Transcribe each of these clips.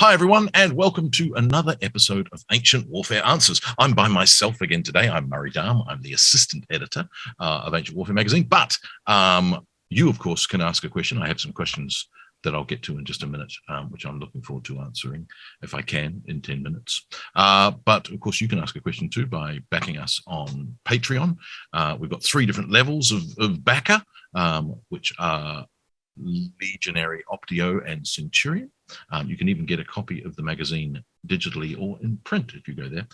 Hi, everyone, and welcome to another episode of Ancient Warfare Answers. I'm by myself again today. I'm Murray Darm. I'm the assistant editor of Ancient Warfare magazine. But you, of course, can ask a question. I have some questions that I'll get to in just a minute, which I'm looking forward to answering, if I can, in 10 minutes. But, of course, you can ask a question, too, by backing us on Patreon. We've got 3 different levels of backer, which are Legionary, Optio, and Centurion. You can even get a copy of the magazine digitally or in print if you go there.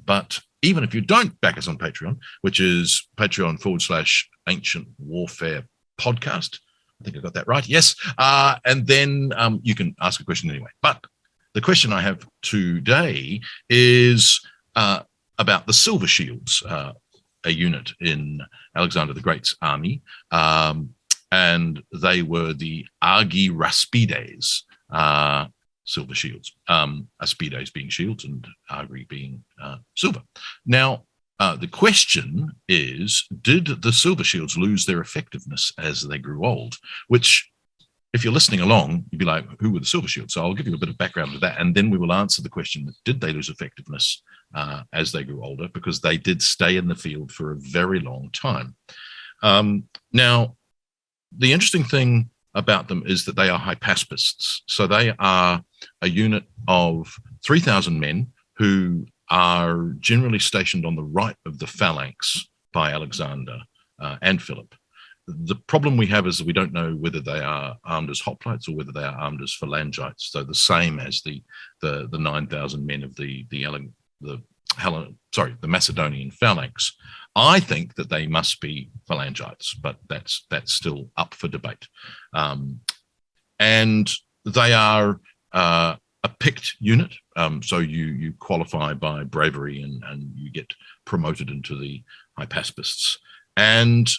But even if you don't back us on Patreon, which is Patreon/Ancient Warfare Podcast, I think I got that right. Yes. And then you can ask a question anyway. But the question I have today is about the Silver Shields, a unit in Alexander the Great's army. And they were the Agi Raspides, silver shields, Aspides being shields and Agri being silver. Now, the question is, did the silver shields lose their effectiveness as they grew old? Which, if you're listening along, you'd be like, who were the silver shields? So I'll give you a bit of background to that, and then we will answer the question, did they lose effectiveness as they grew older? Because they did stay in the field for a very long time. Now, the interesting thing about them is that they are hypaspists. So they are a unit of 3,000 men who are generally stationed on the right of the phalanx by Alexander and Philip. The problem we have is that we don't know whether they are armed as hoplites or whether they are armed as phalangites. So the same as the 9,000 men of the Macedonian phalanx. I think that they must be phalangites, but that's still up for debate. And they are a picked unit, so you qualify by bravery and you get promoted into the hypaspists. And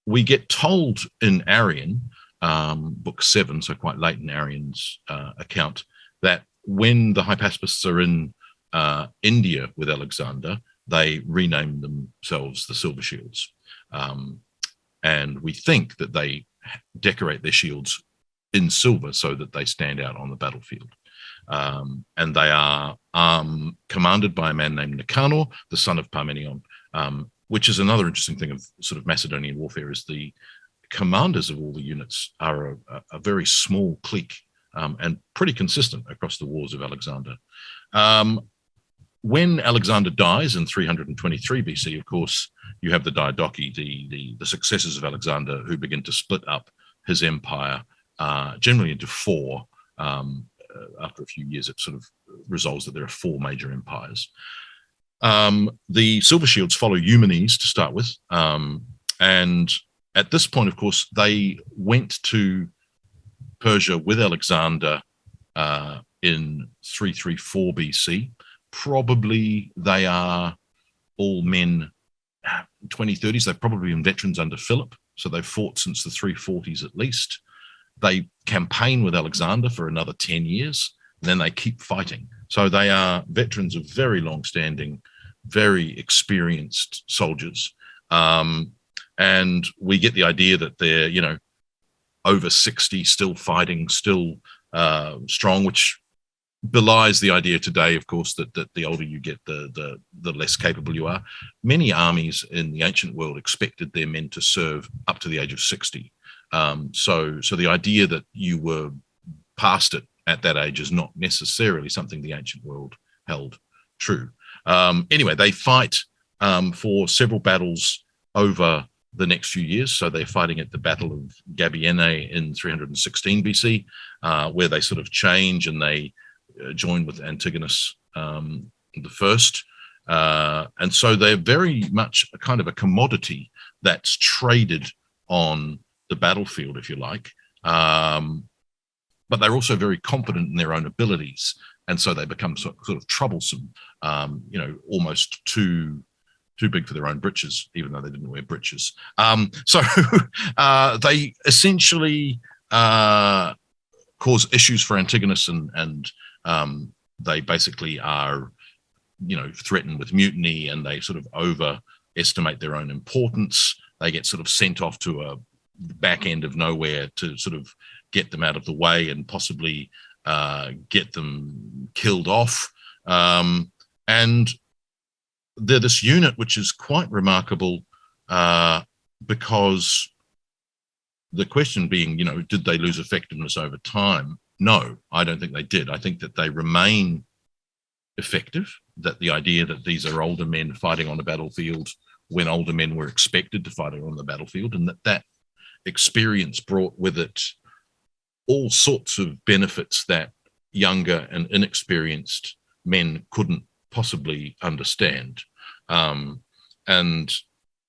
we get told in Arrian, book 7, so quite late in Arrian's account, that when the hypaspists are in India with Alexander, they renamed themselves the Silver Shields. And we think that they decorate their shields in silver so that they stand out on the battlefield. And they are commanded by a man named Nicanor, the son of Parmenion, which is another interesting thing of sort of Macedonian warfare, is the commanders of all the units are a very small clique and pretty consistent across the wars of Alexander. When Alexander dies in 323 BC, of course, you have the Diadochi, the successors of Alexander, who begin to split up his empire, generally into 4. After a few years, it sort of resolves that there are 4 major empires. The Silver Shields follow Eumenes to start with. And at this point, of course, they went to Persia with Alexander in 334 BC. Probably they are all men 2030s. They've probably been veterans under Philip, so they've fought since the 340s at least. They campaign with Alexander for another 10 years, and then they keep fighting. So they are veterans of very long-standing, very experienced soldiers. And we get the idea that they're, over 60, still fighting, still strong, which belies the idea today, of course, that the older you get, the less capable you are. Many armies in the ancient world expected their men to serve up to the age of 60. So the idea that you were past it at that age is not necessarily something the ancient world held true. Anyway, they fight for several battles over the next few years. So they're fighting at the Battle of Gabiene in 316 BC, where they sort of change and they join with Antigonus the First. And so they're very much a kind of a commodity that's traded on the battlefield, if you like. But they're also very confident in their own abilities. And so they become sort of troublesome, almost too big for their own britches, even though they didn't wear breeches. So they essentially cause issues for Antigonus, and they basically are, threatened with mutiny, and they sort of overestimate their own importance. They get sort of sent off to a back end of nowhere to sort of get them out of the way and possibly get them killed off. And they're this unit which is quite remarkable because the question being, did they lose effectiveness over time? No, I don't think they did. I think that they remain effective, that the idea that these are older men fighting on a battlefield when older men were expected to fight on the battlefield, and that experience brought with it all sorts of benefits that younger and inexperienced men couldn't possibly understand. And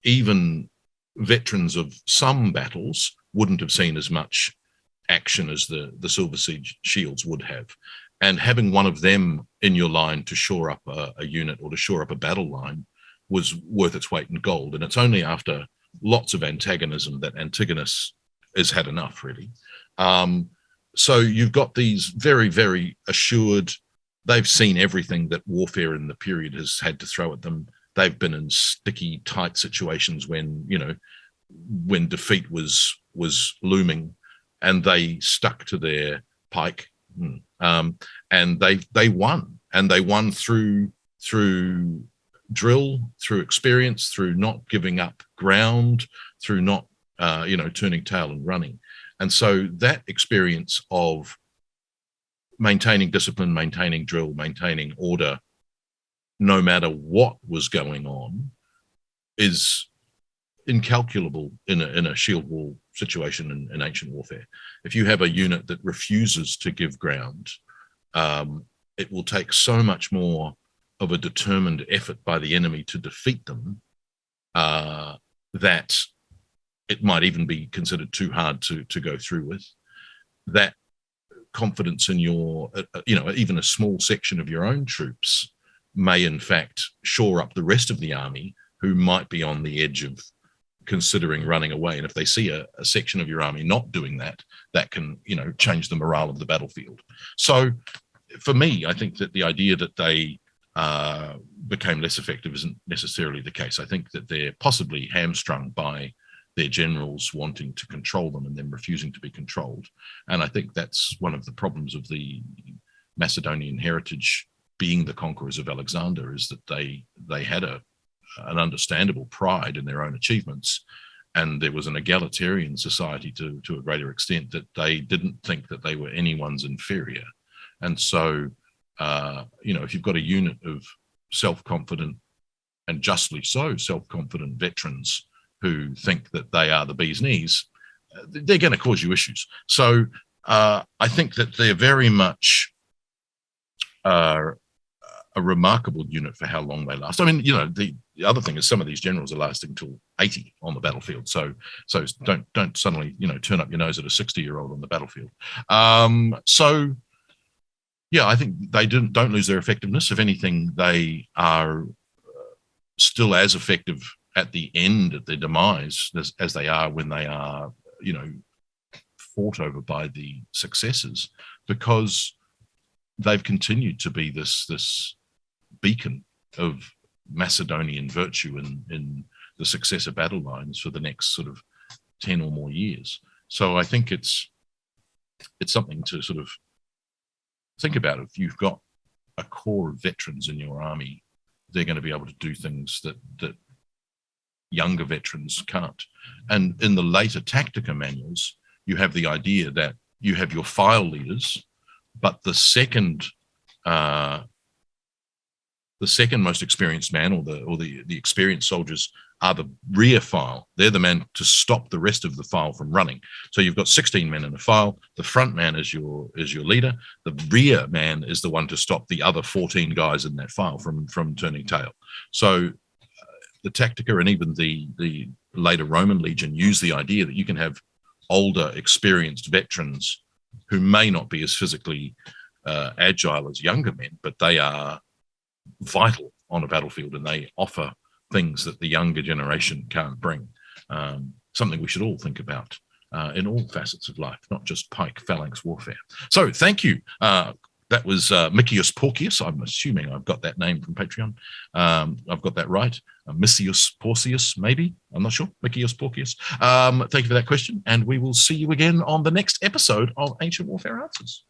even veterans of some battles wouldn't have seen as much action as the Silver Siege Shields would have. And having one of them in your line to shore up a unit or to shore up a battle line was worth its weight in gold. And it's only after lots of antagonism that Antigonus has had enough, really. So you've got these very, very assured, they've seen everything that warfare in the period has had to throw at them. They've been in sticky, tight situations when defeat was looming, and they stuck to their pike, and they won, and they won through drill, through experience, through not giving up ground, through not turning tail and running. And so that experience of maintaining discipline, maintaining drill, maintaining order, no matter what was going on, is incalculable in a shield wall situation in ancient warfare. If you have a unit that refuses to give ground, it will take so much more of a determined effort by the enemy to defeat them that it might even be considered too hard to go through with. That confidence in your, even a small section of your own troops may in fact shore up the rest of the army who might be on the edge of considering running away. And if they see a section of your army not doing that, that can, change the morale of the battlefield. So for me, I think that the idea that they became less effective isn't necessarily the case. I think that they're possibly hamstrung by their generals wanting to control them and then refusing to be controlled. And I think that's one of the problems of the Macedonian heritage being the conquerors of Alexander, is that they had an understandable pride in their own achievements, and there was an egalitarian society to a greater extent, that they didn't think that they were anyone's inferior. And so, if you've got a unit of self-confident, and justly so, self-confident veterans who think that they are the bee's knees, they're going to cause you issues. So I think that they're very much a remarkable unit for how long they last. I mean, the other thing is some of these generals are lasting till 80 on the battlefield. So don't suddenly, turn up your nose at a 60-year-old on the battlefield. So yeah, I think they don't lose their effectiveness. If anything, they are still as effective at the end, at their demise, as they are when they are, fought over by the successors, because they've continued to be this beacon of Macedonian virtue in the successor battle lines for the next sort of 10 or more years. So I think it's something to sort of think about. If you've got a core of veterans in your army, they're going to be able to do things that younger veterans can't. And in the later Tactica manuals, you have the idea that you have your file leaders, but the second most experienced man, or the experienced soldiers, are the rear file. They're the man to stop the rest of the file from running. So you've got 16 men in a file. The front man is your leader. The rear man is the one to stop the other 14 guys in that file from turning tail. So the Tactica and even the later Roman Legion use the idea that you can have older, experienced veterans who may not be as physically agile as younger men, but they are vital on a battlefield, and they offer things that the younger generation can't bring. Something we should all think about in all facets of life, not just pike phalanx warfare. So thank you. That was Micius Porcius. I'm assuming I've got that name from Patreon. I've got that right. Micius Porcius, maybe. I'm not sure. Micius Porcius. Thank you for that question. And we will see you again on the next episode of Ancient Warfare Answers.